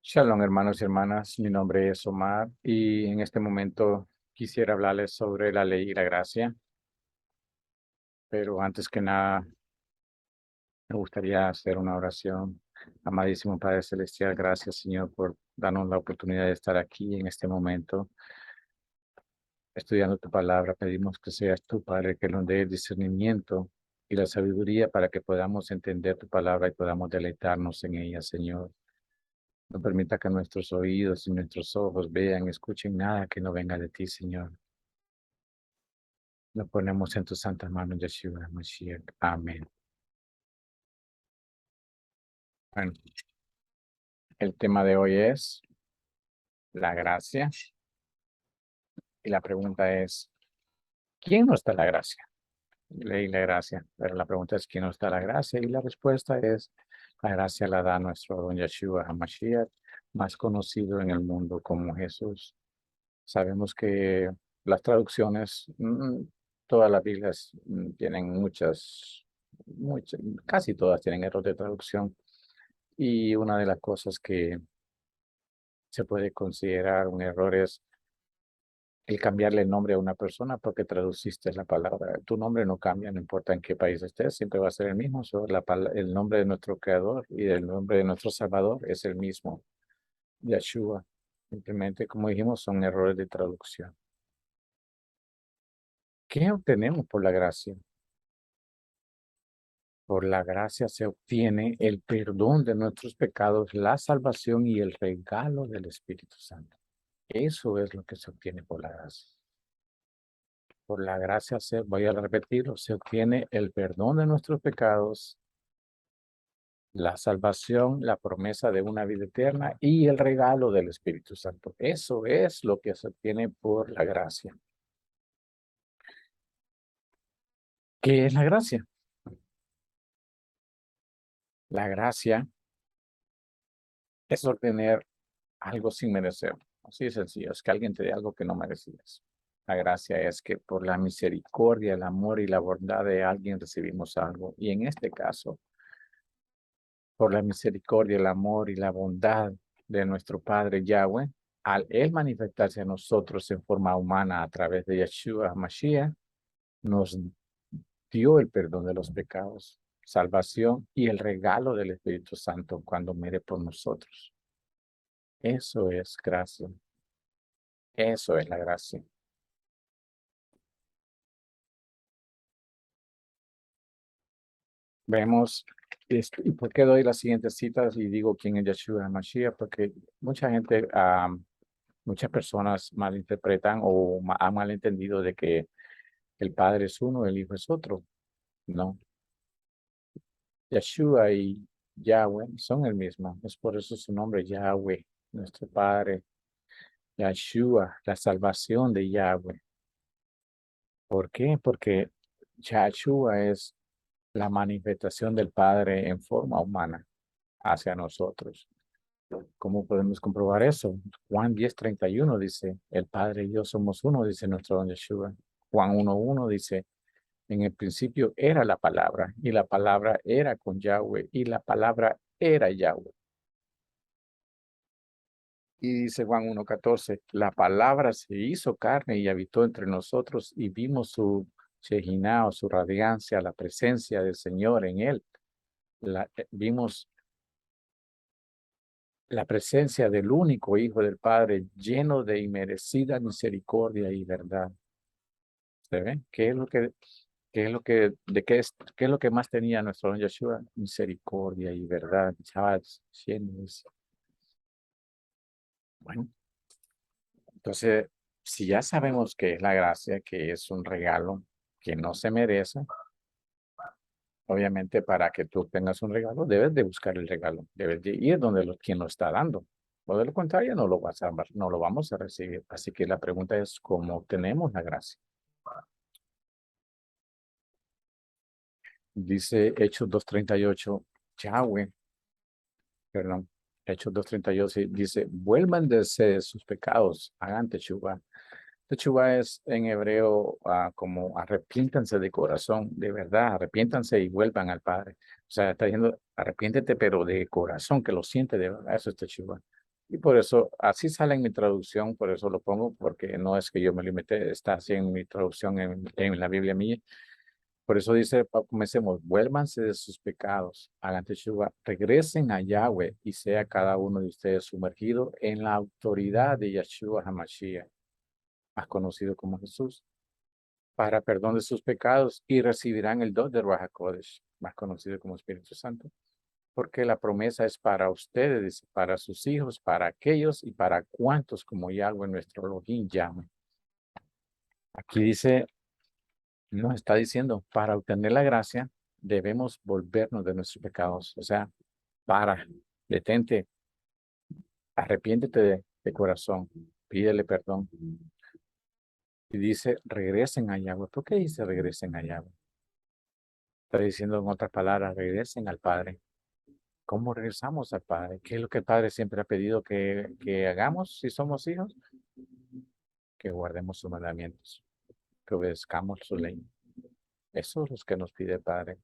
Shalom, hermanos y hermanas. Mi nombre es Omar y en este momento quisiera hablarles sobre la ley y la gracia. Pero antes que nada, me gustaría hacer una oración. Amadísimo Padre Celestial, gracias, Señor, por darnos la oportunidad de estar aquí en este momento, estudiando tu palabra. Pedimos que seas tú, Padre, que nos dé el discernimiento y la sabiduría para que podamos entender tu palabra y podamos deleitarnos en ella, Señor. No permita que nuestros oídos y nuestros ojos vean, escuchen nada que no venga de ti, Señor. Lo ponemos en tus santas manos, Yeshua Mashiach. Amén. Bueno, el tema de hoy es la gracia. Y la pregunta es, ¿quién nos da la gracia? Ley la gracia. Pero la pregunta es, ¿quién nos da la gracia? Y la respuesta es, la gracia la da nuestro don Yeshua HaMashiach, más conocido en el mundo como Jesús. Sabemos que las traducciones, todas las Biblias tienen muchas, casi todas tienen error de traducción. Y una de las cosas que se puede considerar un error es el cambiarle el nombre a una persona porque traduciste la palabra. Tu nombre no cambia, no importa en qué país estés, siempre va a ser el mismo. El nombre de nuestro Creador y el nombre de nuestro Salvador es el mismo, Yeshua. Simplemente, como dijimos, son errores de traducción. ¿Qué obtenemos por la gracia? Por la gracia se obtiene el perdón de nuestros pecados, la salvación y el regalo del Espíritu Santo. Eso es lo que se obtiene por la gracia. Por la gracia voy a repetirlo, se obtiene el perdón de nuestros pecados, la salvación, la promesa de una vida eterna y el regalo del Espíritu Santo. Eso es lo que se obtiene por la gracia. ¿Qué es la gracia? La gracia es obtener algo sin merecer. Así de sencillo, es que alguien te dé algo que no merecías. La gracia es que por la misericordia, el amor y la bondad de alguien recibimos algo. Y en este caso, por la misericordia, el amor y la bondad de nuestro Padre Yahweh, al Él manifestarse a nosotros en forma humana a través de Yeshua Mashiach, nos dio el perdón de los pecados, salvación y el regalo del Espíritu Santo cuando muere por nosotros. Eso es gracia. Eso es la gracia. Vemos, ¿y por qué doy las siguientes citas y digo quién es Yeshua Mashiach? Porque mucha gente, muchas personas malinterpretan o han malentendido de que el Padre es uno, el Hijo es otro. No, Yeshua y Yahweh son el mismo. Es por eso su nombre Yahweh, nuestro Padre. Yeshua, la salvación de Yahweh. ¿Por qué? Porque Yeshua es la manifestación del Padre en forma humana hacia nosotros. ¿Cómo podemos comprobar eso? Juan 10:31 dice, el Padre y yo somos uno, dice nuestro don Yeshua. Juan 1:1 dice, en el principio era la palabra, y la palabra era con Yahweh, y la palabra era Yahweh. Y dice Juan 1:14, la palabra se hizo carne y habitó entre nosotros, y vimos su Shekinah, su radiancia, la presencia del Señor en él. Vimos la presencia del único Hijo del Padre, lleno de inmerecida misericordia y verdad. ¿Se ve? ¿Qué es lo que más tenía nuestro don Yeshua? Misericordia y verdad. Bueno, entonces, si ya sabemos que es la gracia, que es un regalo que no se merece, obviamente para que tú tengas un regalo, debes de buscar el regalo, debes de ir donde quien lo está dando. O de lo contrario, no lo vamos a recibir. Así que la pregunta es, ¿cómo obtenemos la gracia? Dice Hechos 2:38, Yahweh, perdón, Hechos 2:38 dice, vuelvan de sus pecados, hagan teshuva. Teshuva es en hebreo como arrepiéntanse de corazón, de verdad, arrepiéntanse y vuelvan al Padre. O sea, está diciendo, arrepiéntete, pero de corazón, que lo siente de verdad, eso es teshuva. Y por eso, así sale en mi traducción, por eso lo pongo, porque no es que yo me limite, está así en mi traducción en la Biblia mía. Por eso dice, comencemos, vuélvanse de sus pecados, hagan teshuva, regresen a Yahweh y sea cada uno de ustedes sumergido en la autoridad de Yeshua HaMashiach, más conocido como Jesús, para perdón de sus pecados y recibirán el don de Ruach HaKodesh, más conocido como Espíritu Santo, porque la promesa es para ustedes, dice, para sus hijos, para aquellos y para cuantos como Yahweh nuestro Elohim llame. Aquí dice, nos está diciendo, para obtener la gracia debemos volvernos de nuestros pecados. O sea, detente, arrepiéntete de corazón, pídele perdón. Y dice, regresen a Yahweh. ¿Por qué dice regresen a Yahweh? Está diciendo en otras palabras, regresen al Padre. ¿Cómo regresamos al Padre? ¿Qué es lo que el Padre siempre ha pedido que hagamos si somos hijos? Que guardemos sus mandamientos, que obedezcamos su ley. Eso es lo que nos pide el Padre,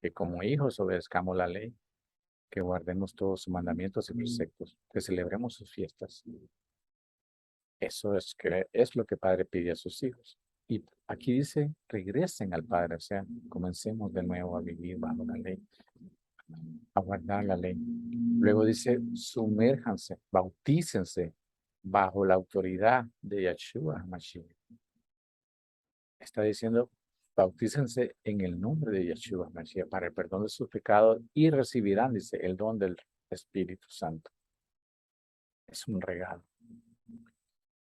que como hijos obedezcamos la ley, que guardemos todos sus mandamientos y preceptos, que celebremos sus fiestas. Eso es lo que el Padre pide a sus hijos. Y aquí dice, regresen al Padre, o sea, comencemos de nuevo a vivir bajo la ley, a guardar la ley. Luego dice, sumérjanse, bautícense bajo la autoridad de Yeshua HaMashiach. Está diciendo, bautícense en el nombre de Yeshua HaMashiach para el perdón de sus pecados y recibirán, dice, el don del Espíritu Santo. Es un regalo,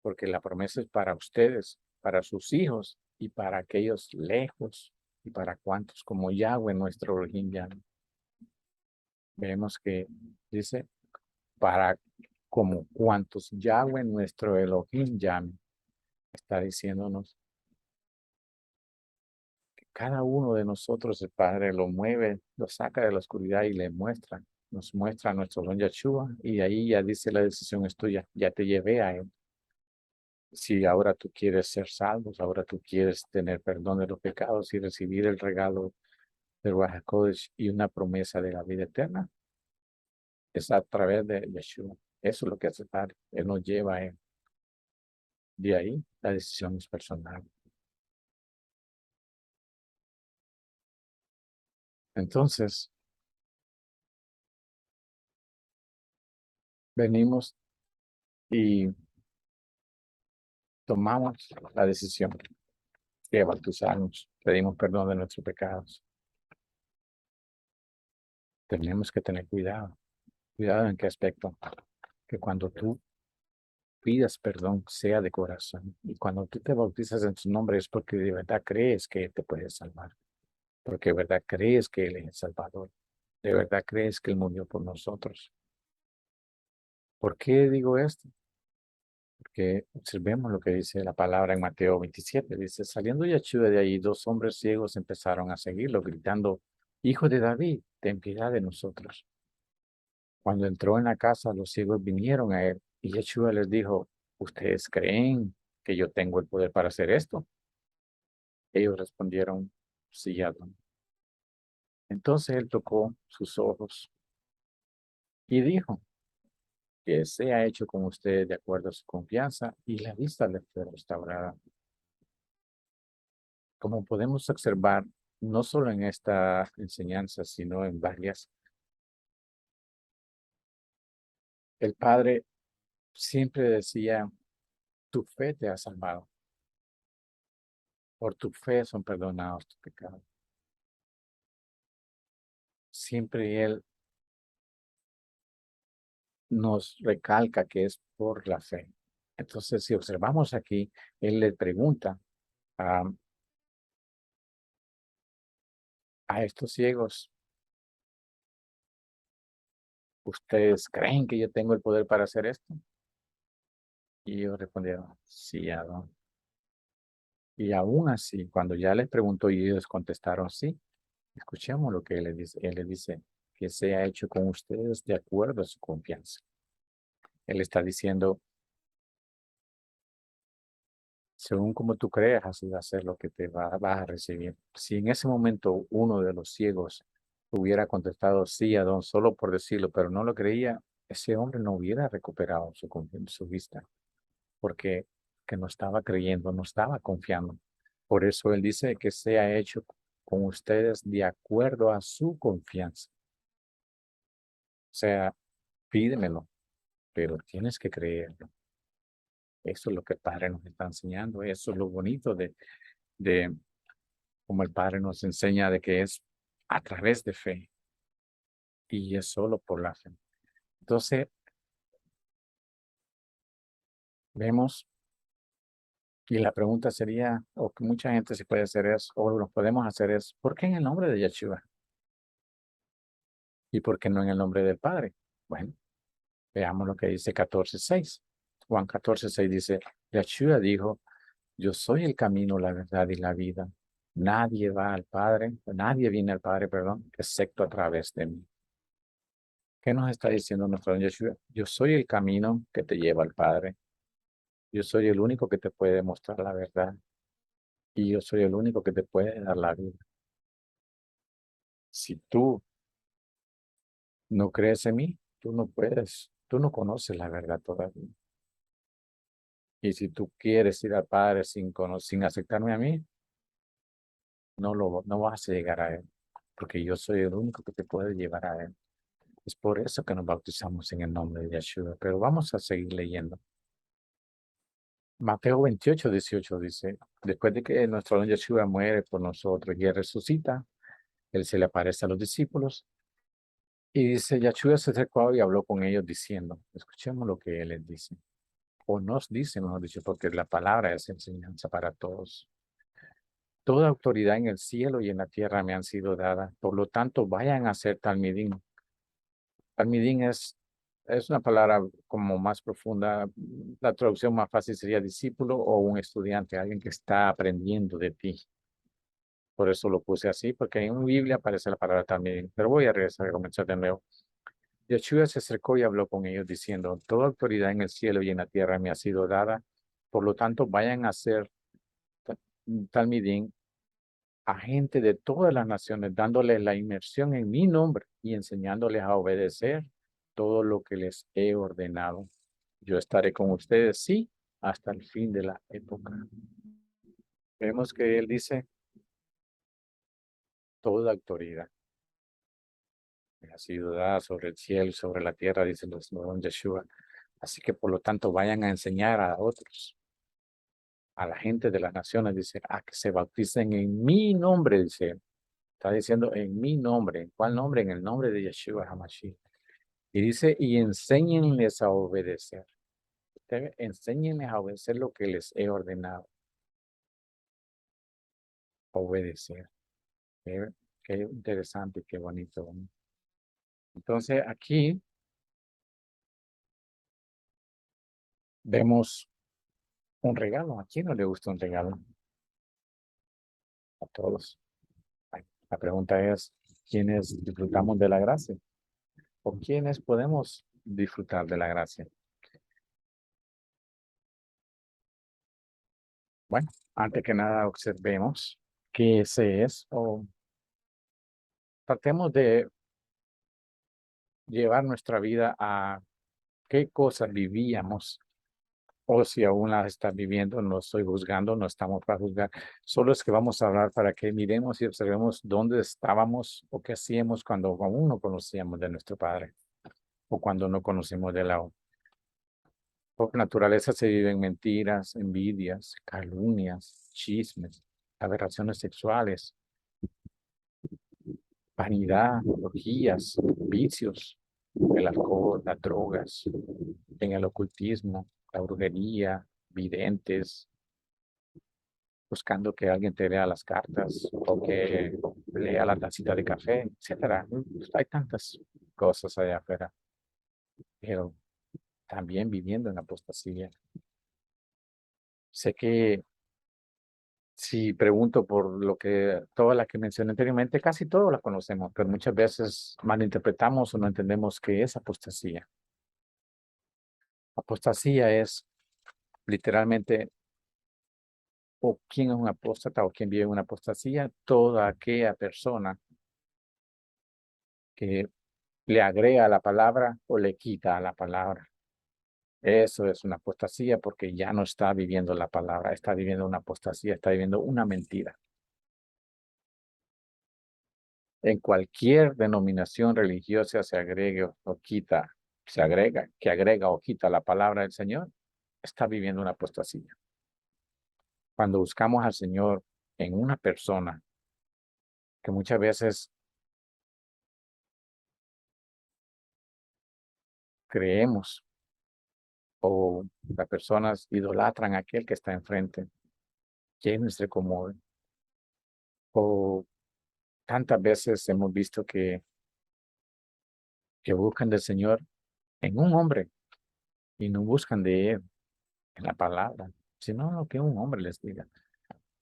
porque la promesa es para ustedes, para sus hijos y para aquellos lejos y para cuantos como Yahweh, nuestro Elohim llame. Vemos que dice, para como cuantos Yahweh, nuestro Elohim llame. Está diciéndonos que cada uno de nosotros, el Padre lo mueve, lo saca de la oscuridad y le muestra, nos muestra a nuestro don Yeshua y ahí ya dice la decisión es tuya, ya te llevé a él. Si ahora tú quieres ser salvo, ahora tú quieres tener perdón de los pecados y recibir el regalo del Ruach HaKodesh y una promesa de la vida eterna, es a través de Yeshua. Eso es lo que hace el Padre. Él nos lleva a él. De ahí, la decisión es personal. Entonces, venimos y tomamos la decisión de bautizarnos. Pedimos perdón de nuestros pecados. Tenemos que tener cuidado. ¿Cuidado en qué aspecto? Que cuando tú pidas perdón sea de corazón. Y cuando tú te bautizas en su nombre es porque de verdad crees que Él te puede salvar. Porque de verdad crees que Él es el Salvador. De verdad crees que Él murió por nosotros. ¿Por qué digo esto? Porque observemos lo que dice la palabra en Mateo 27. Dice, saliendo Yeshua de allí, dos hombres ciegos empezaron a seguirlo, gritando, Hijo de David, ten piedad de nosotros. Cuando entró en la casa, los ciegos vinieron a él y Yeshua les dijo, ¿ustedes creen que yo tengo el poder para hacer esto? Ellos respondieron, sí, Adón. Entonces él tocó sus ojos y dijo, que sea hecho con ustedes de acuerdo a su confianza y la vista le fue restaurada. Como podemos observar, no solo en esta enseñanza, sino en varias, el Padre siempre decía, tu fe te ha salvado, por tu fe son perdonados tus pecados. Siempre Él nos recalca que es por la fe. Entonces, si observamos aquí, Él le pregunta a, a estos ciegos, ¿ustedes creen que yo tengo el poder para hacer esto? Y ellos respondieron, sí, Adón. Y aún así, cuando ya les preguntó y ellos contestaron sí, escuchemos lo que él les dice. Él les dice que sea hecho con ustedes de acuerdo a su confianza. Él está diciendo, según como tú creas, así va a ser lo que vas a recibir. Si en ese momento uno de los ciegos hubiera contestado sí, Adón, solo por decirlo, pero no lo creía, ese hombre no hubiera recuperado su vista, porque que no estaba creyendo, no estaba confiando. Por eso él dice que sea hecho con ustedes de acuerdo a su confianza. O sea, pídemelo, pero tienes que creerlo. Eso es lo que el Padre nos está enseñando. Eso es lo bonito de como el Padre nos enseña de que es a través de fe y es solo por la fe. Entonces, vemos, y la pregunta sería, o que mucha gente se puede hacer es, o lo podemos hacer es, ¿por qué en el nombre de Yeshua? ¿Y por qué no en el nombre del Padre? Bueno, veamos lo que dice 14:6. Juan 14:6 dice, Yeshua dijo, yo soy el camino, la verdad y la vida. Nadie va al Padre, nadie viene al Padre, perdón, excepto a través de mí. ¿Qué nos está diciendo nuestro don Yeshua? Yo soy el camino que te lleva al Padre. Yo soy el único que te puede mostrar la verdad. Y yo soy el único que te puede dar la vida. Si tú no crees en mí, tú no puedes, tú no conoces la verdad todavía. Y si tú quieres ir al Padre sin aceptarme a mí, no vas a llegar a Él, porque yo soy el único que te puede llevar a Él. Es por eso que nos bautizamos en el nombre de Yeshua. Pero vamos a seguir leyendo. Mateo 28:18 dice, después de que nuestro don Yeshua muere por nosotros y Él resucita, Él se le aparece a los discípulos y dice, Yeshua se acercó y habló con ellos diciendo, escuchemos lo que Él les dice, o nos dice, mejor dicho, porque la palabra es enseñanza para todos. Toda autoridad en el cielo y en la tierra me han sido dada, por lo tanto vayan a ser talmidín. Talmidín es una palabra como más profunda. La traducción más fácil sería discípulo o un estudiante, alguien que está aprendiendo de ti. Por eso lo puse así, porque en Biblia aparece la palabra también. Pero voy a regresar a comenzar de nuevo. Yeshua se acercó y habló con ellos diciendo, toda autoridad en el cielo y en la tierra me ha sido dada. Por lo tanto, vayan a ser talmidín a gente de todas las naciones, dándoles la inmersión en mi nombre y enseñándoles a obedecer todo lo que les he ordenado. Yo estaré con ustedes, sí, hasta el fin de la época. Vemos que él dice, toda autoridad me ha sido dada sobre el cielo y sobre la tierra, dice el Señor Yeshua. Así que por lo tanto vayan a enseñar a otros, a la gente de las naciones, dice, a que se bauticen en mi nombre, dice. Está diciendo en mi nombre. ¿En cuál nombre? En el nombre de Yeshua HaMashiach. Y dice, y enséñenles a obedecer. Enséñenles a obedecer lo que les he ordenado. Obedecer. Qué interesante y qué bonito. Entonces aquí vemos un regalo. ¿A quién no le gusta un regalo? A todos. La pregunta es, ¿quiénes disfrutamos de la gracia? ¿O quiénes podemos disfrutar de la gracia? Bueno, antes que nada observemos qué ese es o tratemos de llevar nuestra vida a qué cosas vivíamos o si aún las está viviendo. No estoy juzgando, no estamos para juzgar, solo es que vamos a hablar para que miremos y observemos dónde estábamos o qué hacíamos cuando aún no conocíamos de nuestro Padre o cuando no conocimos de la por naturaleza se viven mentiras, envidias, calumnias, chismes, aberraciones sexuales, vanidad, orgías, vicios, el alcohol, las drogas, en el ocultismo, la brujería, videntes, buscando que alguien te lea las cartas o que lea la tacita de café, etcétera. Hay tantas cosas allá afuera, pero también viviendo en apostasía. Sé que si pregunto por lo que todas las que mencioné anteriormente, casi todas las conocemos, pero muchas veces malinterpretamos o no entendemos qué es apostasía. Apostasía es literalmente o quién es un apóstata o quién vive en una apostasía, toda aquella persona que le agrega a la palabra o le quita a la palabra. Eso es una apostasía porque ya no está viviendo la palabra, está viviendo una apostasía, está viviendo una mentira. En cualquier denominación religiosa se agregue o quita, se agrega, que agrega o quita la palabra del Señor, está viviendo una apostasía. Cuando buscamos al Señor en una persona, que muchas veces creemos o las personas idolatran a aquel que está enfrente, que nos recomode. O tantas veces hemos visto que buscan del Señor en un hombre y no buscan de Él en la palabra, sino lo que un hombre les diga.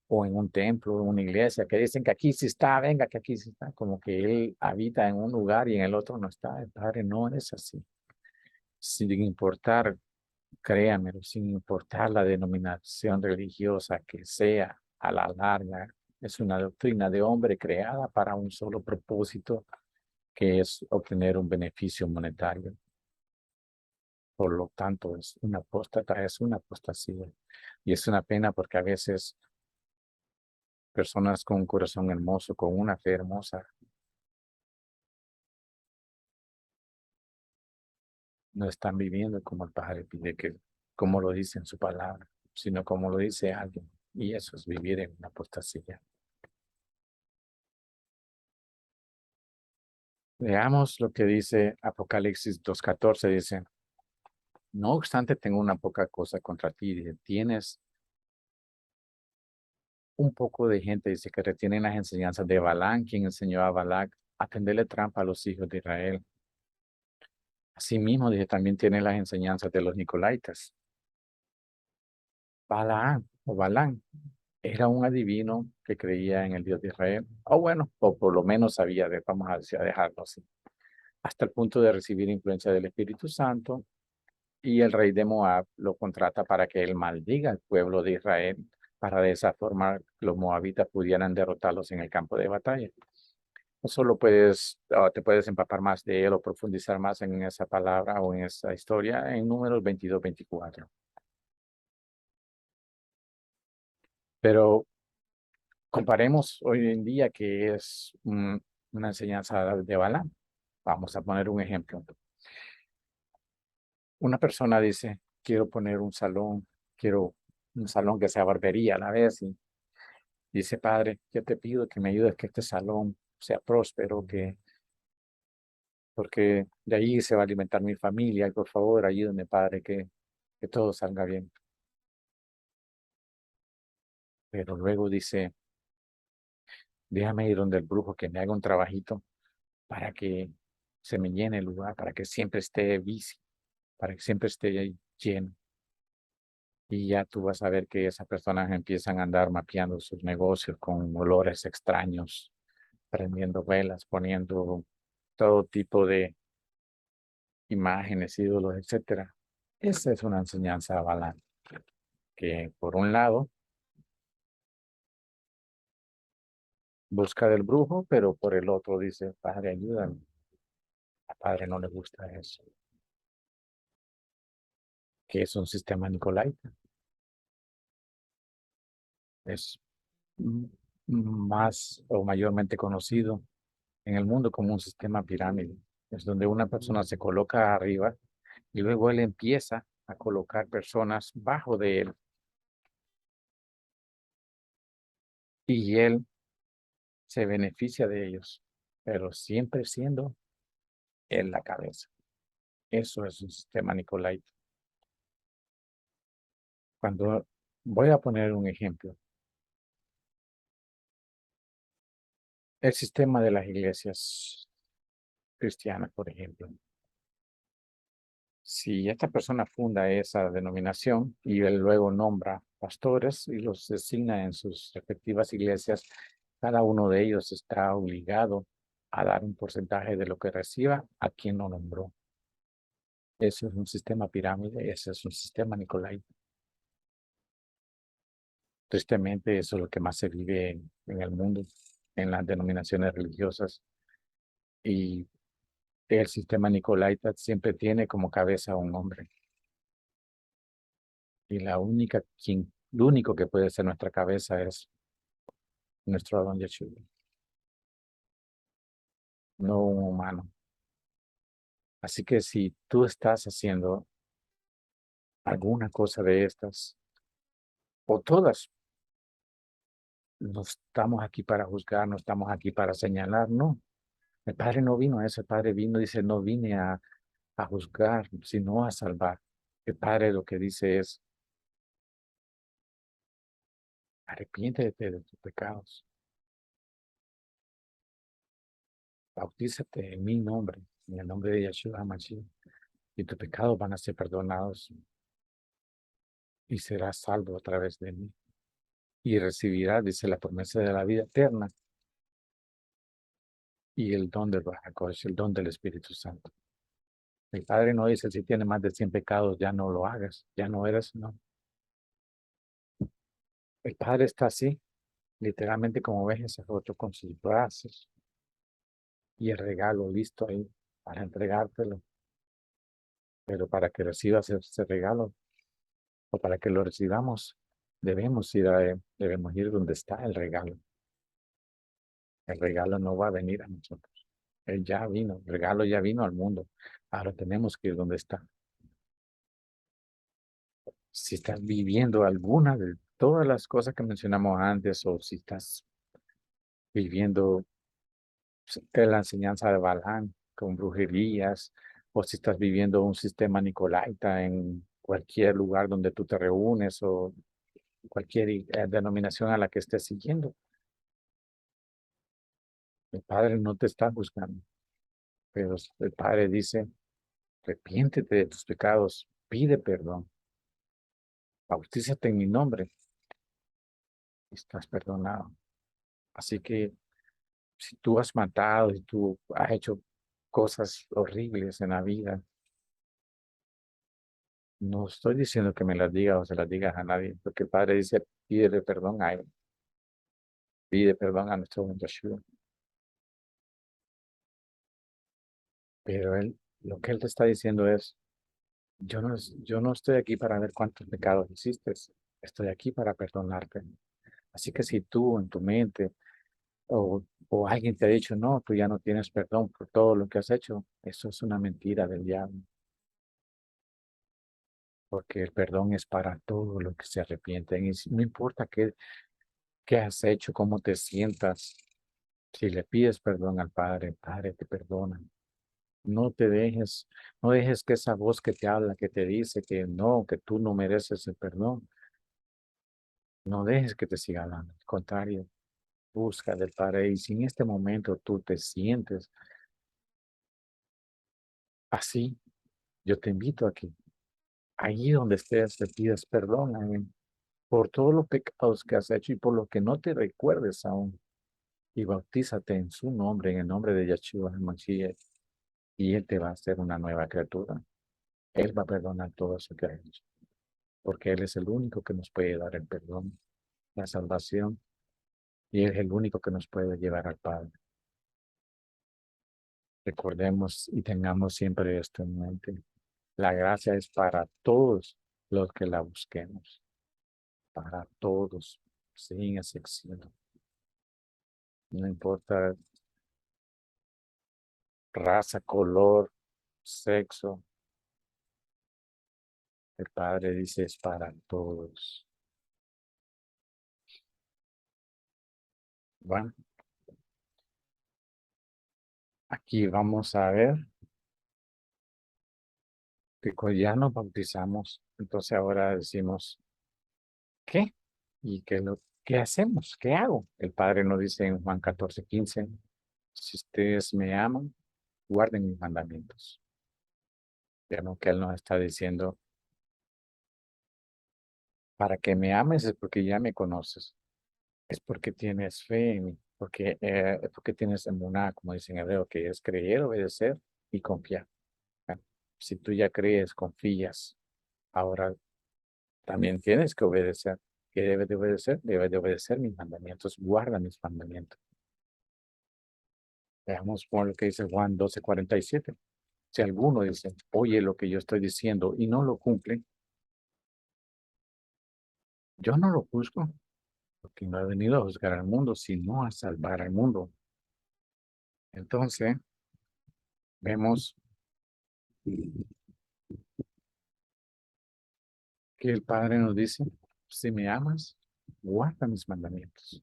O en un templo, en una iglesia, que dicen que aquí sí está, venga, que aquí sí está, como que Él habita en un lugar y en el otro no está. El Padre no es así. Sin importar, créanmelo, sin importar la denominación religiosa que sea, a la larga, es una doctrina de hombre creada para un solo propósito, que es obtener un beneficio monetario. Por lo tanto, es una apóstata, es una apostasía. Y es una pena porque a veces personas con un corazón hermoso, con una fe hermosa, no están viviendo como el Padre pide que, como lo dice en su palabra, sino como lo dice alguien. Y eso es vivir en una apostasía. Veamos lo que dice Apocalipsis 2:14. Dice, no obstante, tengo una poca cosa contra ti. Dice, tienes un poco de gente, dice, que retienen las enseñanzas de Balaam, quien enseñó a Balac a tenderle trampa a los hijos de Israel. Asimismo, dice, también tiene las enseñanzas de los Nicolaitas. Balaam o Balán era un adivino que creía en el Dios de Israel. O bueno, o por lo menos sabía de, vamos a decir, a dejarlo así. Hasta el punto de recibir influencia del Espíritu Santo. Y el rey de Moab lo contrata para que él maldiga al pueblo de Israel, para de esa forma los moabitas pudieran derrotarlos en el campo de batalla. No solo puedes, te puedes empapar más de él o profundizar más en esa palabra o en esa historia en Números 22-24. Pero comparemos hoy en día que es una enseñanza de Balaam. Vamos a poner un ejemplo. Una persona dice, quiero poner un salón, quiero un salón que sea barbería a la vez. Y dice, Padre, yo te pido que me ayudes que este salón sea próspero, porque de ahí se va a alimentar mi familia. Y por favor, ayúdame, Padre, que todo salga bien. Pero luego dice, déjame ir donde el brujo que me haga un trabajito para que se me llene el lugar, para que siempre esté bici, para que siempre esté ahí lleno. Y ya tú vas a ver que esas personas empiezan a andar mapeando sus negocios con olores extraños, prendiendo velas, poniendo todo tipo de imágenes, ídolos, etcétera. Esa es una enseñanza Balaam, que por un lado busca del brujo, pero por el otro dice, Padre, ayúdame. A Padre no le gusta eso, que es un sistema nicolaita. Es mm, más o mayormente conocido en el mundo como un sistema pirámide. Es donde una persona se coloca arriba y luego él empieza a colocar personas bajo de él y él se beneficia de ellos, pero siempre siendo él la cabeza. Eso es un sistema nicolaita. Cuando voy a poner un ejemplo, el sistema de las iglesias cristianas, por ejemplo. Si esta persona funda esa denominación y él luego nombra pastores y los designa en sus respectivas iglesias, cada uno de ellos está obligado a dar un porcentaje de lo que reciba a quien lo nombró. Eso es un sistema pirámide, ese es un sistema Nicolai. Tristemente, eso es lo que más se vive en el mundo, en las denominaciones religiosas. Y El sistema Nicolaita siempre tiene como cabeza a un hombre. Y lo único que puede ser nuestra cabeza es nuestro Adón Yeshua, no un humano. Así que si tú estás haciendo alguna cosa de estas, o todas, no estamos aquí para juzgar, no estamos aquí para señalar, no. El Padre no vino a eso, el Padre vino, dice, no vine a juzgar, sino a salvar. El Padre lo que dice es, arrepiéntete de tus pecados, bautízate en mi nombre, en el nombre de Yeshua HaMashiach, y tus pecados van a ser perdonados y serás salvo a través de mí. Y recibirás, dice, la promesa de la vida eterna y el don del Ruach HaKodesh, el don del Espíritu Santo. El Padre no dice, si tienes más de 100 pecados, ya no lo hagas, ya no eres, no. El Padre está así, literalmente como ves ese otro con sus brazos y el regalo listo ahí para entregártelo. Pero para que recibas ese regalo o para que lo recibamos, debemos ir a él, debemos ir donde está el regalo. El regalo no va a venir a nosotros. Él ya vino, el regalo ya vino al mundo. Ahora tenemos que ir donde está. Si estás viviendo alguna de todas las cosas que mencionamos antes, o si estás viviendo la enseñanza de Balaam con brujerías, o si estás viviendo un sistema nicolaita en cualquier lugar donde tú te reúnes, o cualquier denominación a la que estés siguiendo, el Padre no te está buscando, pero el Padre dice, arrepiéntete de tus pecados, pide perdón, bautízate en mi nombre, y estás perdonado. Así que si tú has matado, si tú has hecho cosas horribles en la vida, no estoy diciendo que me las digas o se las digas a nadie, porque el Padre dice, pídele perdón a él, pide perdón a nuestro buen Yeshua. Pero él, lo que él te está diciendo es, yo no estoy aquí para ver cuántos pecados hiciste, estoy aquí para perdonarte. Así que si tú en tu mente o alguien te ha dicho, no, tú ya no tienes perdón por todo lo que has hecho, eso es una mentira del diablo, porque el perdón es para todo lo que se arrepienten. Y no importa qué has hecho, cómo te sientas, si le pides perdón al Padre, el Padre te perdona. No te dejes, no dejes que esa voz que te habla, que te dice que no, que tú no mereces el perdón, no dejes que te siga hablando. Al contrario, busca del Padre. Y si en este momento tú te sientes así, yo te invito a que allí donde estés te pidas perdón a Él por todos los pecados que has hecho y por lo que no te recuerdes aún. Y bautízate en su nombre, en el nombre de Yeshua HaMashiach, y Él te va a hacer una nueva criatura. Él va a perdonar todo eso que has hecho, porque Él es el único que nos puede dar el perdón, la salvación, y Él es el único que nos puede llevar al Padre. Recordemos y tengamos siempre esto en mente. La gracia es para todos los que la busquemos, para todos, sin excepción. No importa raza, color, sexo, el Padre dice es para todos. Bueno, aquí vamos a ver que ya nos bautizamos, entonces ahora decimos, ¿qué? ¿Y qué hacemos? ¿Qué hago? El Padre nos dice en Juan 14:15, si ustedes me aman, guarden mis mandamientos. Ya no que Él nos está diciendo, para que me ames es porque ya me conoces, es porque tienes fe en mí, es porque tienes emuná, como dice en hebreo, que es creer, obedecer y confiar. ¿Ah? Si tú ya crees, confías, ahora también tienes que obedecer. ¿Qué debes de obedecer? Debes de obedecer mis mandamientos, guarda mis mandamientos. Veamos por lo que dice Juan 12:47. Si alguno dice, oye lo que yo estoy diciendo y no lo cumple, yo no lo juzgo, porque no he venido a juzgar al mundo, sino a salvar al mundo. Entonces, vemos que el Padre nos dice, si me amas, guarda mis mandamientos.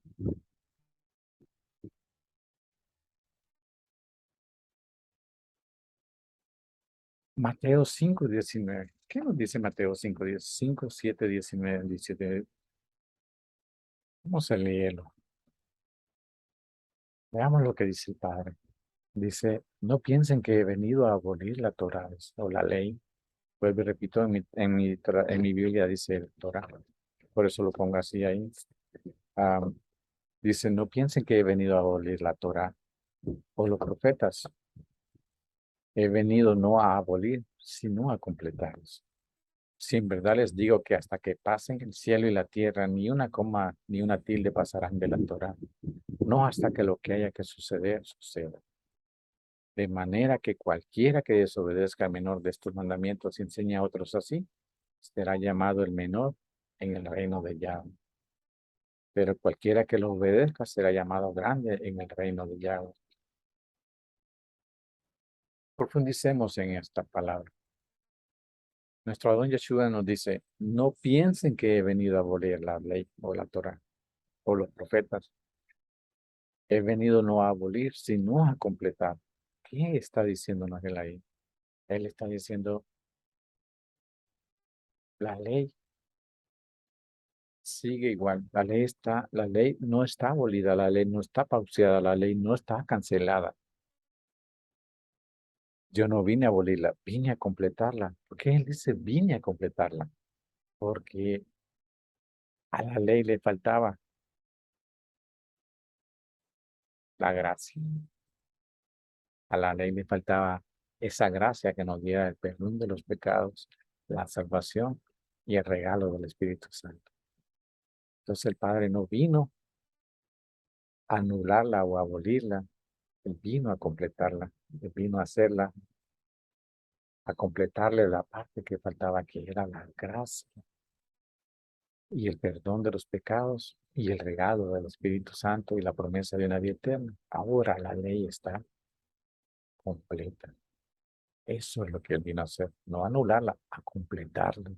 Mateo 5:19. ¿Qué nos dice Mateo 5:10? 5, 7, 19, 17. Vamos a leerlo. Veamos lo que dice el Padre. Dice, no piensen que he venido a abolir la Torá o la ley. Vuelvo y repito, en mi Biblia dice Torá. Por eso lo pongo así ahí. Ah, dice, no piensen que he venido a abolir la Torá o los profetas. He venido no a abolir, sino a completarlos. Si en verdad les digo que hasta que pasen el cielo y la tierra, ni una coma ni una tilde pasarán de la Torá, no hasta que lo que haya que suceder, suceda. De manera que cualquiera que desobedezca al menor de estos mandamientos y enseñe a otros así, será llamado el menor en el reino de Yahweh. Pero cualquiera que lo obedezca será llamado grande en el reino de Yahweh. Profundicemos en esta palabra. Nuestro Adón Yeshua nos dice, no piensen que he venido a abolir la ley o la Torah o los profetas. He venido no a abolir, sino a completar. ¿Qué está diciéndonos él ahí? Él está diciendo, la ley sigue igual. La ley no está abolida, la ley no está pauseada, la ley no está cancelada. Yo no vine a abolirla, vine a completarla. ¿Por qué él dice vine a completarla? Porque a la ley le faltaba la gracia. A la ley le faltaba esa gracia que nos diera el perdón de los pecados, la salvación y el regalo del Espíritu Santo. Entonces el Padre no vino a anularla o a abolirla, él vino a completarla, él vino a hacerla, a completarle la parte que faltaba, que era la gracia y el perdón de los pecados y el regalo del Espíritu Santo y la promesa de una vida eterna. Ahora la ley está completa. Eso es lo que él vino a hacer, no a anularla, a completarla.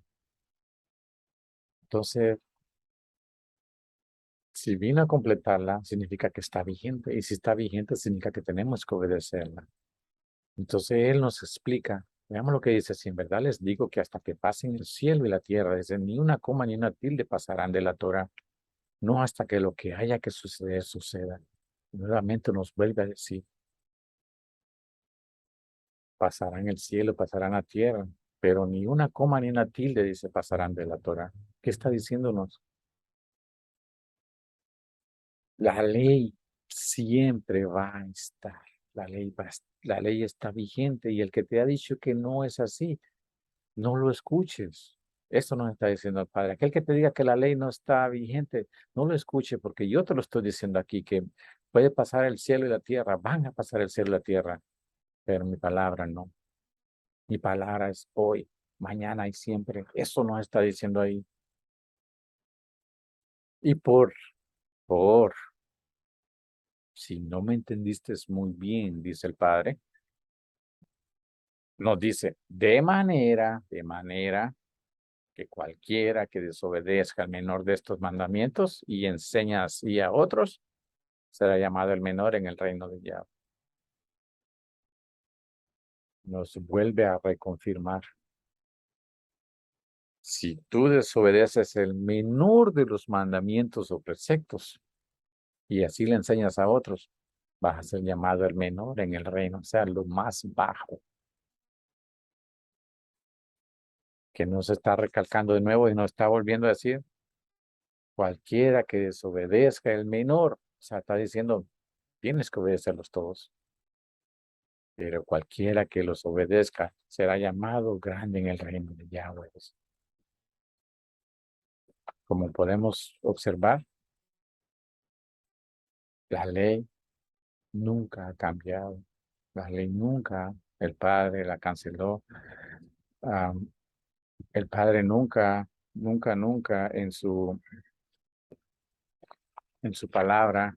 Entonces, si vino a completarla, significa que está vigente. Y si está vigente, significa que tenemos que obedecerla. Entonces, él nos explica. Veamos lo que dice. Si en verdad les digo que hasta que pasen el cielo y la tierra, desde ni una coma ni una tilde pasarán de la Torah, no hasta que lo que haya que suceder, suceda. Nuevamente nos vuelve a decir, pasarán el cielo, pasarán la tierra, pero ni una coma ni una tilde, dice, pasarán de la Torah. ¿Qué está diciéndonos? La ley siempre va a estar. La ley está vigente y el que te ha dicho que no es así, no lo escuches. Esto nos está diciendo el Padre. Aquel que te diga que la ley no está vigente, no lo escuche porque yo te lo estoy diciendo aquí, que puede pasar el cielo y la tierra, van a pasar el cielo y la tierra, pero mi palabra no. Mi palabra es hoy, mañana y siempre. Eso nos está diciendo ahí. Y si no me entendiste muy bien, dice el Padre, nos dice, de manera que cualquiera que desobedezca al menor de estos mandamientos y enseña así a otros, será llamado el menor en el reino de Yahweh. Nos vuelve a reconfirmar. Si tú desobedeces el menor de los mandamientos o preceptos y así le enseñas a otros, vas a ser llamado el menor en el reino, o sea, lo más bajo, que nos está recalcando de nuevo y nos está volviendo a decir, cualquiera que desobedezca el menor, o sea, está diciendo, tienes que obedecerlos todos, pero cualquiera que los obedezca será llamado grande en el reino de Yahweh. Como podemos observar, la ley nunca ha cambiado. La ley nunca, el Padre la canceló. Ah, el Padre nunca en su palabra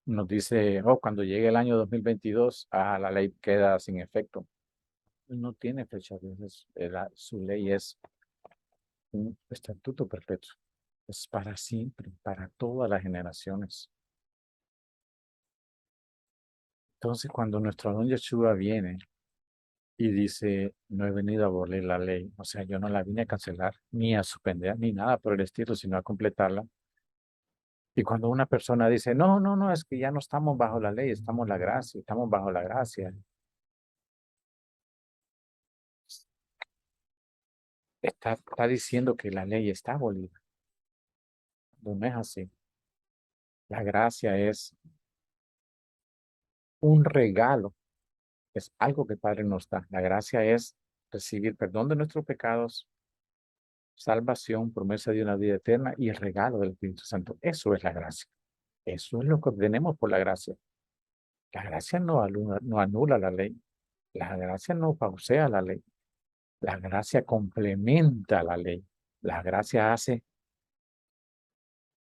nos dice, oh, cuando llegue el año 2022, la ley queda sin efecto. No tiene fecha, su ley es un estatuto perpetuo. Es para siempre, para todas las generaciones. Entonces, cuando nuestro don Yeshua viene y dice, no he venido a abolir la ley, o sea, yo no la vine a cancelar, ni a suspender, ni nada por el estilo, sino a completarla. Y cuando una persona dice, no, no, no, es que ya no estamos bajo la ley, estamos bajo la gracia, está diciendo que la ley está abolida. No es así. La gracia es un regalo, es algo que el Padre nos da. La gracia es recibir perdón de nuestros pecados, salvación, promesa de una vida eterna y el regalo del Espíritu Santo. Eso es la gracia. Eso es lo que obtenemos por la gracia. La gracia no anula la ley. La gracia no pausea la ley. La gracia complementa la ley. La gracia hace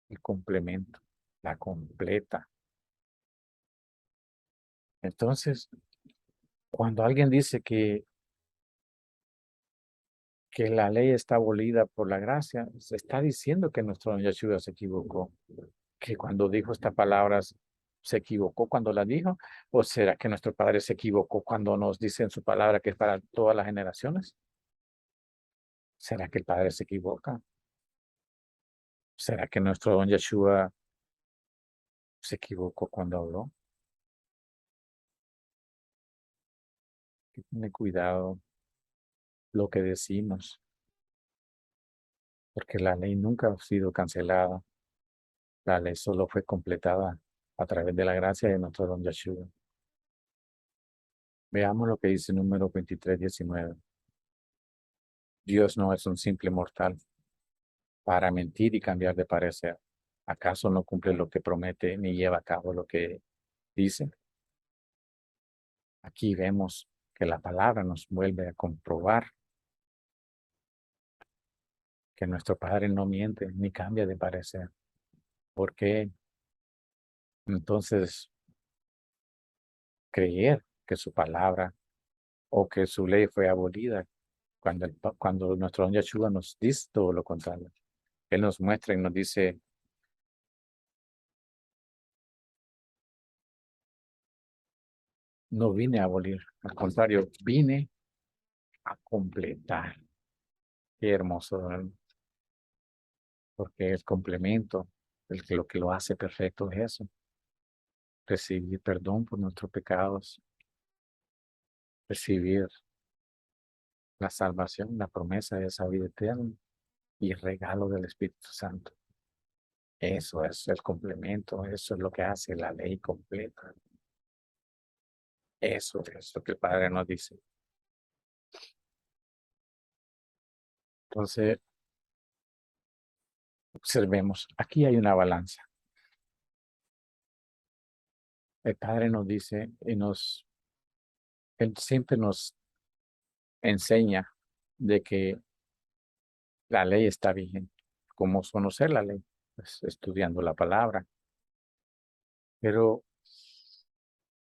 el complemento, la completa. Entonces, cuando alguien dice que la ley está abolida por la gracia, se está diciendo que nuestro don Yeshua se equivocó, que cuando dijo estas palabras se equivocó cuando las dijo, o será que nuestro Padre se equivocó cuando nos dice en su palabra que es para todas las generaciones? ¿Será que el Padre se equivoca? ¿Será que nuestro don Yeshua se equivocó cuando habló? Que tiene cuidado lo que decimos, porque la ley nunca ha sido cancelada. La ley solo fue completada a través de la gracia de nuestro don Yeshua. Veamos lo que dice número 23:19. Dios no es un simple mortal para mentir y cambiar de parecer. ¿Acaso no cumple lo que promete ni lleva a cabo lo que dice? Aquí vemos que la palabra nos vuelve a comprobar que nuestro Padre no miente ni cambia de parecer. ¿Por qué entonces creer que su palabra o que su ley fue abolida cuando nuestro don Yeshua nos dice todo lo contrario? Él nos muestra y nos dice, no vine a abolir, al contrario, vine a completar. Qué hermoso, ¿verdad? Porque el complemento, lo que lo hace perfecto es eso, recibir perdón por nuestros pecados, recibir la salvación, la promesa de esa vida eterna y el regalo del Espíritu Santo. Eso es el complemento, eso es lo que hace la ley completa. Eso es lo que el Padre nos dice. Entonces, observemos, aquí hay una balanza. El Padre nos dice Él siempre nos enseña de que la ley está vigente. ¿Cómo conocer la ley? Pues estudiando la palabra. Pero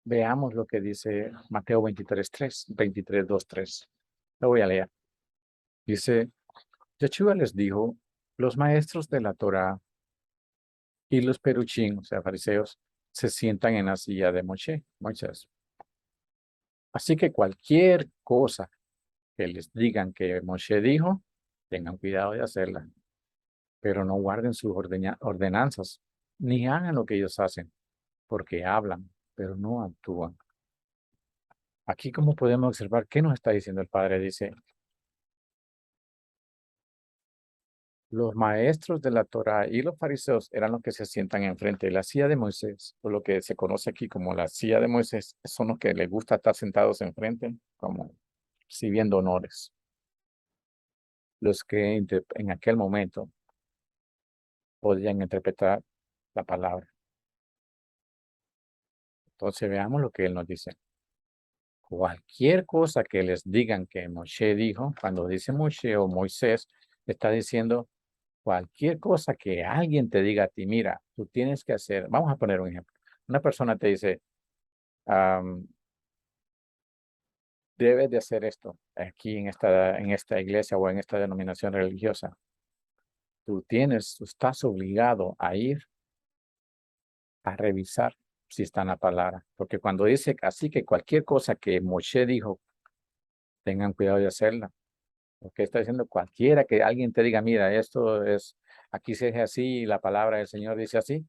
veamos lo que dice Mateo 23:2, 3. Lo voy a leer. Dice, Yeshua les dijo, los maestros de la Torá y los peruchín, o sea, fariseos, se sientan en la silla de Moisés. Así que cualquier cosa que les digan que Moshe dijo, tengan cuidado de hacerla, pero no guarden sus ordenanzas, ni hagan lo que ellos hacen, porque hablan, pero no actúan. Aquí, como podemos observar, ¿qué nos está diciendo el Padre? Dice, los maestros de la Torá y los fariseos eran los que se sientan enfrente de la silla de Moisés, o lo que se conoce aquí como la silla de Moisés, son los que les gusta estar sentados enfrente, como recibiendo honores. Los que en aquel momento podían interpretar la palabra. Entonces veamos lo que él nos dice. Cualquier cosa que les digan que Moshe dijo, cuando dice Moshe o Moisés, está diciendo cualquier cosa que alguien te diga a ti, mira, tú tienes que hacer, vamos a poner un ejemplo. Una persona te dice, debes de hacer esto aquí en esta iglesia o en esta denominación religiosa. Tú estás obligado a ir a revisar si está en la palabra. Porque cuando dice así que cualquier cosa que Moshe dijo, tengan cuidado de hacerla. Porque está diciendo cualquiera que alguien te diga, mira, esto es, aquí se dice así, la palabra del Señor dice así,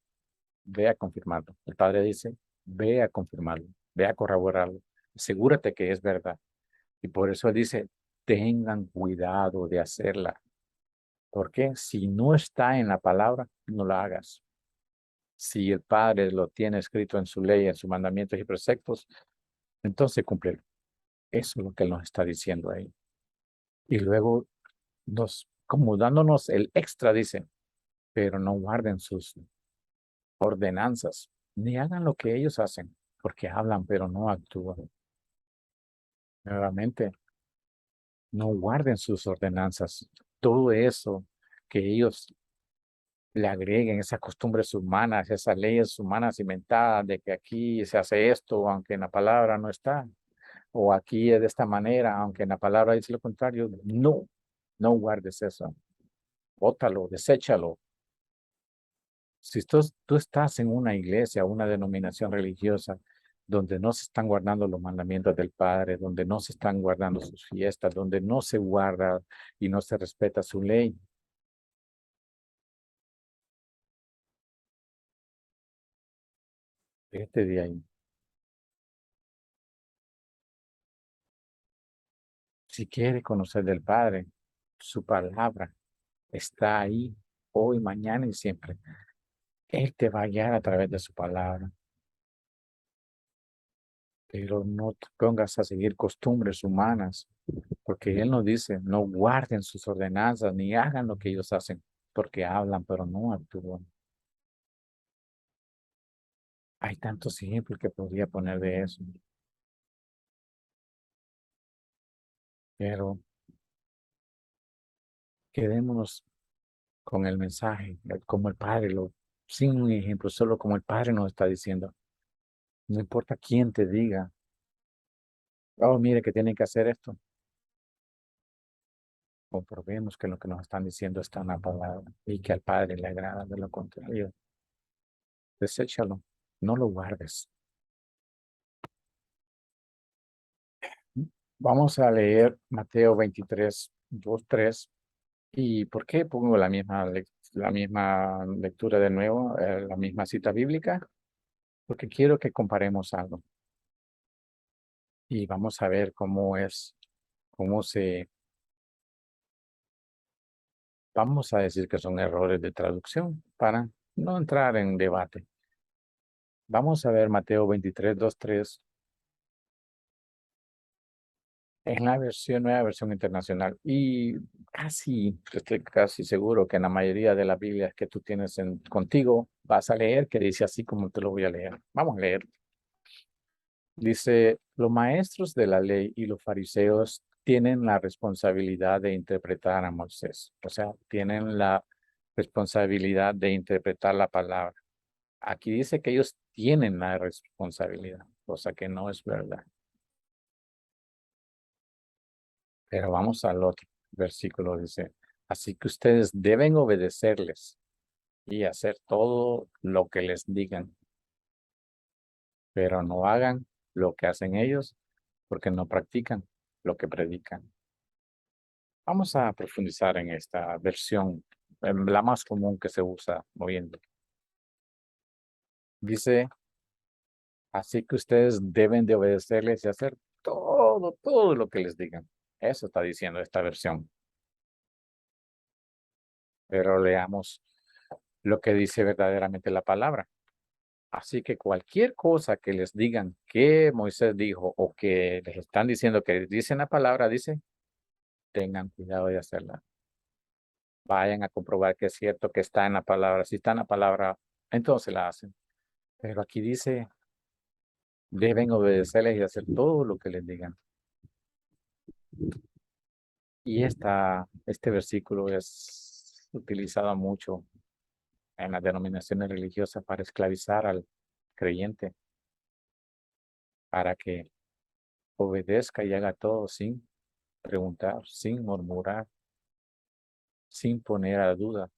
ve a confirmarlo. El Padre dice, ve a confirmarlo, ve a corroborarlo. Asegúrate que es verdad. Y por eso él dice, tengan cuidado de hacerla. Porque si no está en la palabra, no la hagas. Si el Padre lo tiene escrito en su ley, en sus mandamientos y preceptos, entonces cumple. Eso es lo que él nos está diciendo ahí. Y luego como dándonos el extra, dice, pero no guarden sus ordenanzas, ni hagan lo que ellos hacen, porque hablan, pero no actúan. Nuevamente, no guarden sus ordenanzas. Todo eso que ellos le agreguen, esas costumbres humanas, esas leyes humanas inventadas de que aquí se hace esto, aunque en la palabra no está, o aquí es de esta manera, aunque en la palabra dice lo contrario. No, no guardes eso. Bótalo, deséchalo. Si tú estás en una iglesia, una denominación religiosa, donde no se están guardando los mandamientos del Padre, donde no se están guardando sus fiestas, donde no se guarda y no se respeta su ley, vete de ahí. Si quiere conocer del Padre, su palabra está ahí hoy, mañana y siempre. Él te va a guiar a través de su palabra, pero no te pongas a seguir costumbres humanas, porque Él nos dice, no guarden sus ordenanzas ni hagan lo que ellos hacen, porque hablan, pero no actúan. Hay tantos ejemplos que podría poner de eso, pero quedémonos con el mensaje, como el Padre, sin un ejemplo, solo como el Padre nos está diciendo. No importa quién te diga, oh, mire que tienen que hacer esto. Comprobemos que lo que nos están diciendo está en la palabra y que al Padre le agrada. De lo contrario, deséchalo, no lo guardes. Vamos a leer Mateo 23, 2, 3. ¿Y por qué pongo la misma lectura de nuevo, la misma cita bíblica? Porque quiero que comparemos algo y vamos a ver cómo vamos a decir que son errores de traducción para no entrar en debate. Vamos a ver Mateo 23, 2, 3 en la nueva versión internacional. Y estoy casi seguro que en la mayoría de las Biblias que tú tienes contigo, vas a leer que dice así como te lo voy a leer. Vamos a leer. Dice, los maestros de la ley y los fariseos tienen la responsabilidad de interpretar a Moisés. O sea, tienen la responsabilidad de interpretar la palabra. Aquí dice que ellos tienen la responsabilidad, cosa que no es verdad. Pero vamos al otro versículo, dice, así que ustedes deben obedecerles y hacer todo lo que les digan, pero no hagan lo que hacen ellos porque no practican lo que predican. Vamos a profundizar en esta versión, la más común que se usa hoy en día. Dice, así que ustedes deben de obedecerles y hacer todo lo que les digan. Eso está diciendo esta versión. Pero leamos lo que dice verdaderamente la palabra. Así que cualquier cosa que les digan que Moisés dijo o que les están diciendo que dicen la palabra, dice, tengan cuidado de hacerla. Vayan a comprobar que es cierto que está en la palabra. Si está en la palabra, entonces la hacen. Pero aquí dice, deben obedecerles y hacer todo lo que les digan. Y este versículo es utilizado mucho en las denominaciones religiosas para esclavizar al creyente, para que obedezca y haga todo sin preguntar, sin murmurar, sin poner a duda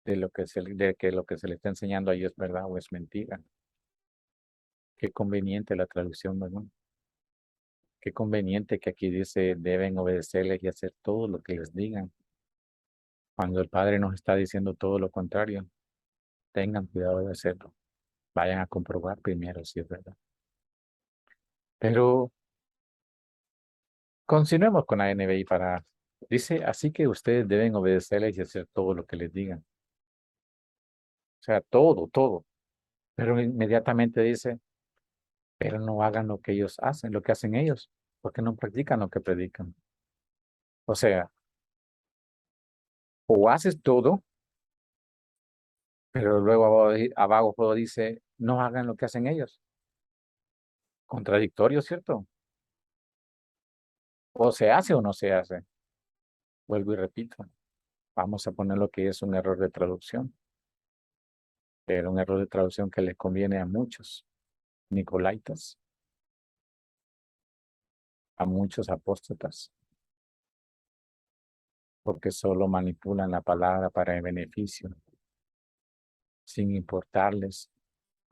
de que lo que se le está enseñando ahí es verdad o es mentira. Qué conveniente la traducción, ¿verdad? Qué conveniente que aquí dice deben obedecerles y hacer todo lo que les digan. Cuando el Padre nos está diciendo todo lo contrario, tengan cuidado de hacerlo. Vayan a comprobar primero si es verdad. Pero continuemos con la NBI dice, así que ustedes deben obedecerles y hacer todo lo que les digan. O sea, todo, todo. Pero inmediatamente dice, pero no hagan lo que ellos hacen, lo que hacen ellos, porque no practican lo que predican. O sea, o haces todo, pero luego abajo dice, no hagan lo que hacen ellos. Contradictorio, ¿cierto? O se hace o no se hace. Vuelvo y repito, vamos a poner lo que es un error de traducción, pero un error de traducción que les conviene a muchos nicolaitas, a muchos apóstatas, porque solo manipulan la palabra para el beneficio, sin importarles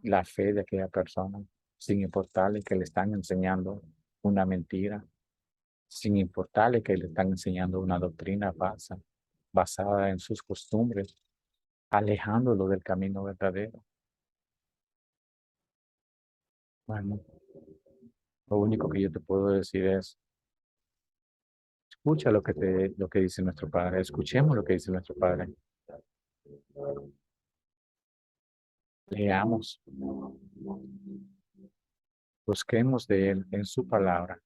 la fe de aquella persona, sin importarle que le están enseñando una mentira, sin importarle que le están enseñando una doctrina falsa, basada en sus costumbres, alejándolo del camino verdadero. Bueno, lo único que yo te puedo decir es, escucha lo que dice nuestro Padre, escuchemos lo que dice nuestro Padre, leamos, busquemos de Él en su palabra.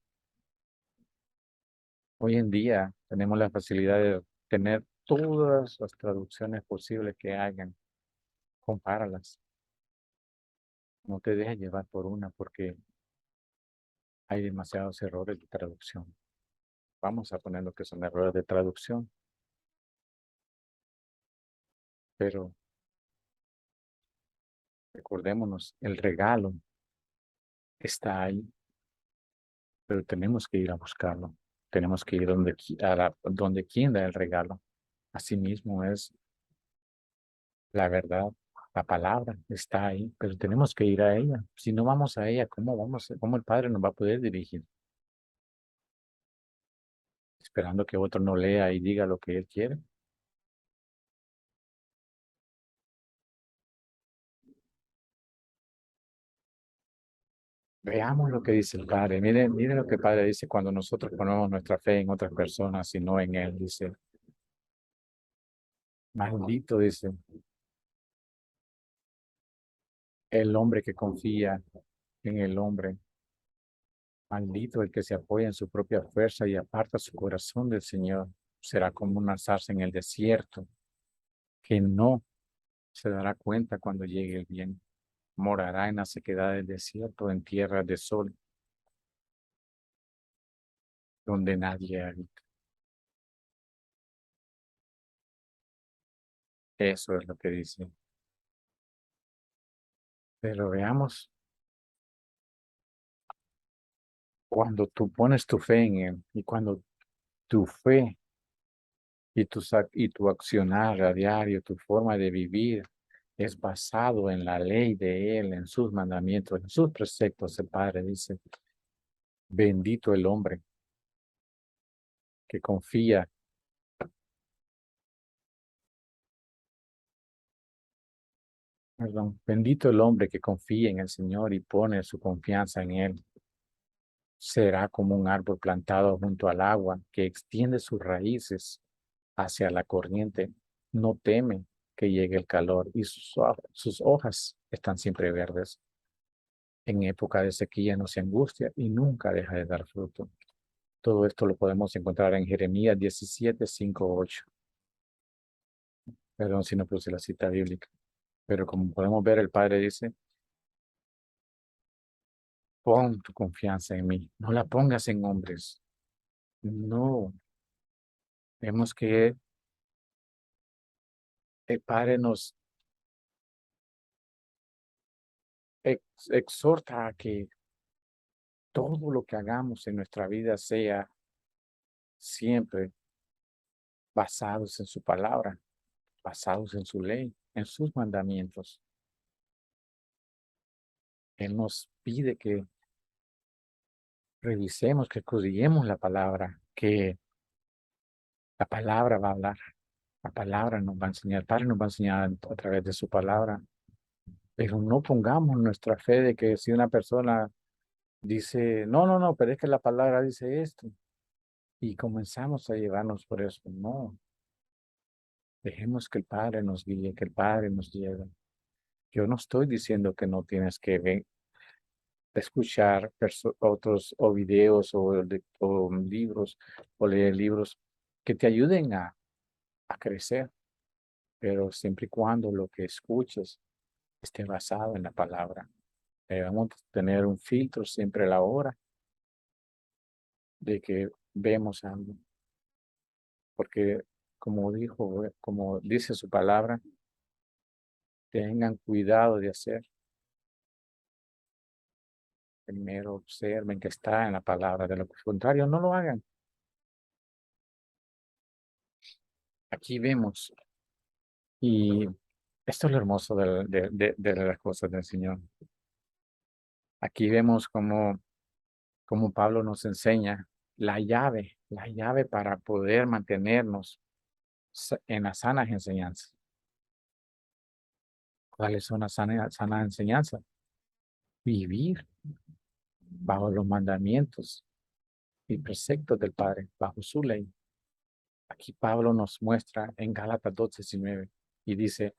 Hoy en día tenemos la facilidad de tener todas las traducciones posibles que hayan. Compáralas. No te dejes llevar por una porque hay demasiados errores de traducción. Vamos a poner lo que son errores de traducción, pero recordémonos, el regalo está ahí, pero tenemos que ir a buscarlo. Tenemos que ir donde quien da el regalo. Asimismo es la verdad, la palabra está ahí, pero tenemos que ir a ella. Si no vamos a ella, cómo el Padre nos va a poder dirigir? Esperando que otro no lea y diga lo que él quiere. Veamos lo que dice el Padre. Miren lo que el Padre dice cuando nosotros ponemos nuestra fe en otras personas y no en Él. Dice, maldito, dice, el hombre que confía en el hombre. Maldito el que se apoya en su propia fuerza y aparta su corazón del Señor. Será como una zarza en el desierto, que no se dará cuenta cuando llegue el bien. Morará en la sequedad del desierto, en tierra de sol, donde nadie habita. Eso es lo que dice. Pero veamos, cuando tú pones tu fe en Él y cuando tu fe y tu accionar a diario, tu forma de vivir es basado en la ley de Él, en sus mandamientos, en sus preceptos, el Padre dice, bendito el hombre que confía, perdón, bendito el hombre que confía en el Señor y pone su confianza en Él. Será como un árbol plantado junto al agua que extiende sus raíces hacia la corriente. No teme que llegue el calor y sus hojas están siempre verdes. En época de sequía no se angustia y nunca deja de dar fruto. Todo esto lo podemos encontrar en Jeremías 17, 5, 8. Perdón si no puse la cita bíblica. Pero como podemos ver, el Padre dice, Pon tu confianza en mí. No la pongas en hombres. No. Vemos que el Padre nos exhorta a que todo lo que hagamos en nuestra vida sea siempre basados en su palabra, basados en su ley, en sus mandamientos. Él nos pide que revisemos, que estudiemos la palabra, que la palabra va a hablar, la palabra nos va a enseñar, el Padre nos va a enseñar a través de su palabra, pero no pongamos nuestra fe de que si una persona dice, no, no, no, pero es que la palabra dice esto, y comenzamos a llevarnos por eso, no, dejemos que el Padre nos guíe, que el Padre nos lleve. Yo no estoy diciendo que no tienes que escuchar otros o videos o libros o leer libros que te ayuden a crecer, pero siempre y cuando lo que escuches esté basado en la palabra. Debemos tener un filtro siempre a la hora de que vemos algo, porque como dice su palabra, tengan cuidado de hacer. Primero observen que está en la palabra, de lo contrario no lo hagan. Aquí vemos, y esto es lo hermoso de las cosas del Señor. Aquí vemos como Pablo nos enseña la llave para poder mantenernos en las sanas enseñanzas. ¿Cuáles son las sanas enseñanzas? Vivir bajo los mandamientos y preceptos del Padre, bajo su ley. Aquí Pablo nos muestra en Gálatas 2:19 y dice,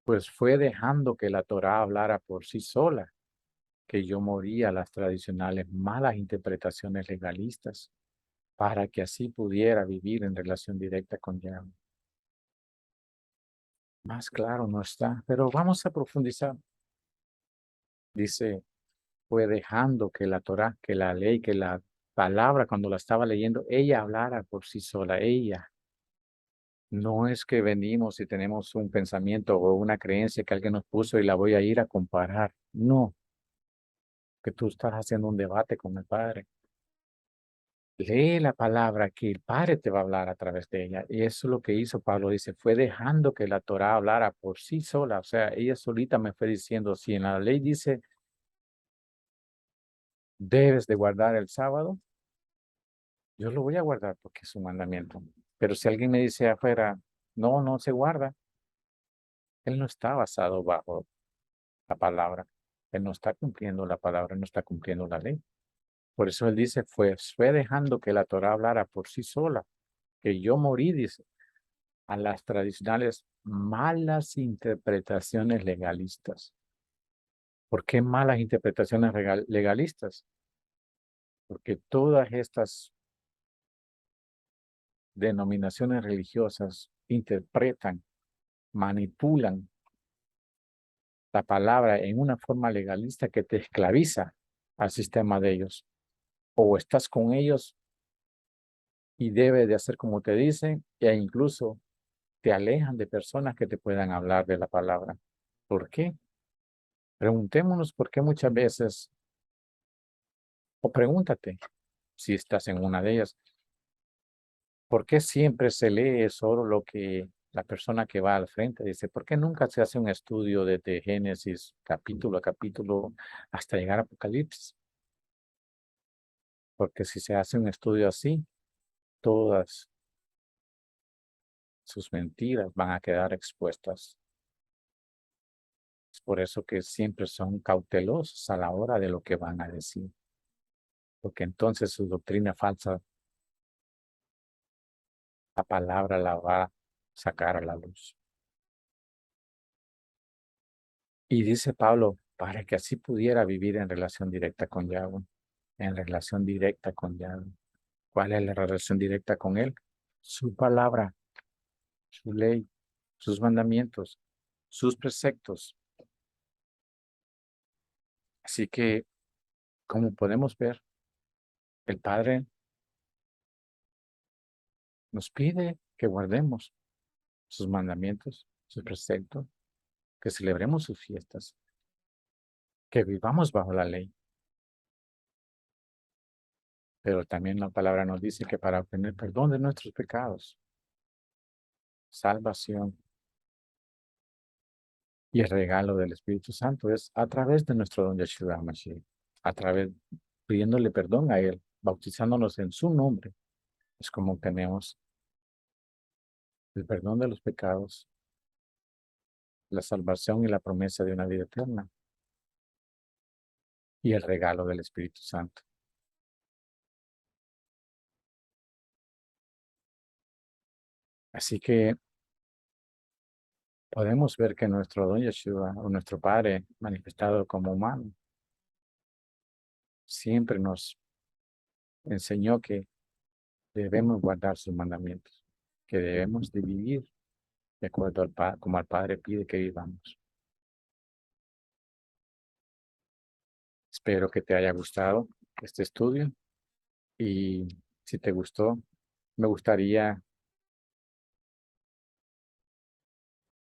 pues fue dejando que la Torá hablara por sí sola, que yo moría a las tradicionales malas interpretaciones legalistas, para que así pudiera vivir en relación directa con Yahweh. Más claro no está, pero vamos a profundizar. Dice, fue dejando que la Torá, que la ley, que la palabra, cuando la estaba leyendo, ella hablara por sí sola, ella. No es que venimos y tenemos un pensamiento o una creencia que alguien nos puso y la voy a ir a comparar. No, que tú estás haciendo un debate con el Padre. Lee la palabra que el Padre te va a hablar a través de ella. Y eso es lo que hizo Pablo. Dice, fue dejando que la Torá hablara por sí sola. O sea, ella solita me fue diciendo, si en la ley dice, debes de guardar el sábado, yo lo voy a guardar porque es un mandamiento. Pero si alguien me dice afuera, no, no se guarda, él no está basado bajo la palabra. Él no está cumpliendo la palabra, no está cumpliendo la ley. Por eso él dice, fue dejando que la Torá hablara por sí sola, que yo morí, dice, a las tradicionales malas interpretaciones legalistas. ¿Por qué malas interpretaciones legalistas? Porque todas estas denominaciones religiosas interpretan, manipulan la palabra en una forma legalista que te esclaviza al sistema de ellos. O estás con ellos y debes de hacer como te dicen, e incluso te alejan de personas que te puedan hablar de la palabra. ¿Por qué? Preguntémonos por qué muchas veces, o pregúntate si estás en una de ellas, ¿por qué siempre se lee solo lo que la persona que va al frente dice? ¿Por qué nunca se hace un estudio desde Génesis capítulo a capítulo hasta llegar a Apocalipsis? Porque si se hace un estudio así, todas sus mentiras van a quedar expuestas. Es por eso que siempre son cautelosos a la hora de lo que van a decir, porque entonces su doctrina falsa, la palabra la va a sacar a la luz. Y dice Pablo, para que así pudiera vivir en relación directa con Yahweh, en relación directa con Yahweh. ¿Cuál es la relación directa con Él? Su palabra, su ley, sus mandamientos, sus preceptos. Así que Como podemos ver, el Padre nos pide que guardemos sus mandamientos, sus preceptos, que celebremos sus fiestas, que vivamos bajo la ley. Pero también la palabra nos dice que para obtener perdón de nuestros pecados, salvación y el regalo del Espíritu Santo es a través de nuestro don Yeshua Mashiach, a través, pidiéndole perdón a Él, bautizándonos en su nombre. Es como obtenemos el perdón de los pecados, la salvación y la promesa de una vida eterna y el regalo del Espíritu Santo. Así que podemos ver que nuestro don Yeshua, o nuestro Padre manifestado como humano, siempre nos enseñó que debemos guardar sus mandamientos, que debemos de vivir de acuerdo como al Padre pide que vivamos. Espero que te haya gustado este estudio y si te gustó, me gustaría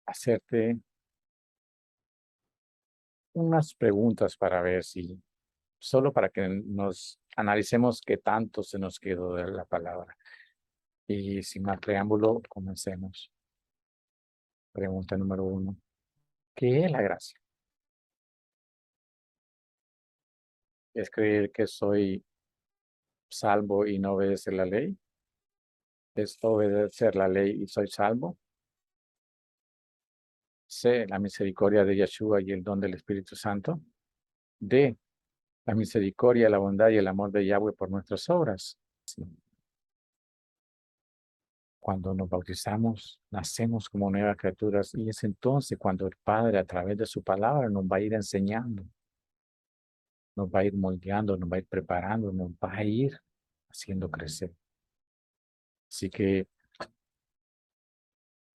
hacerte unas preguntas para ver si, solo para que nos analicemos qué tanto se nos quedó de la palabra. Y sin más preámbulo, comencemos. Pregunta número 1. ¿Qué es la gracia? ¿Es creer que soy salvo y no obedecer la ley? ¿Es obedecer la ley y soy salvo? C. La misericordia de Yeshua y el don del Espíritu Santo. D. La misericordia, la bondad y el amor de Yahweh por nuestras obras. Sí. Cuando nos bautizamos, nacemos como nuevas criaturas y es entonces cuando el Padre a través de su palabra nos va a ir enseñando, nos va a ir moldeando, nos va a ir preparando, nos va a ir haciendo crecer. Así que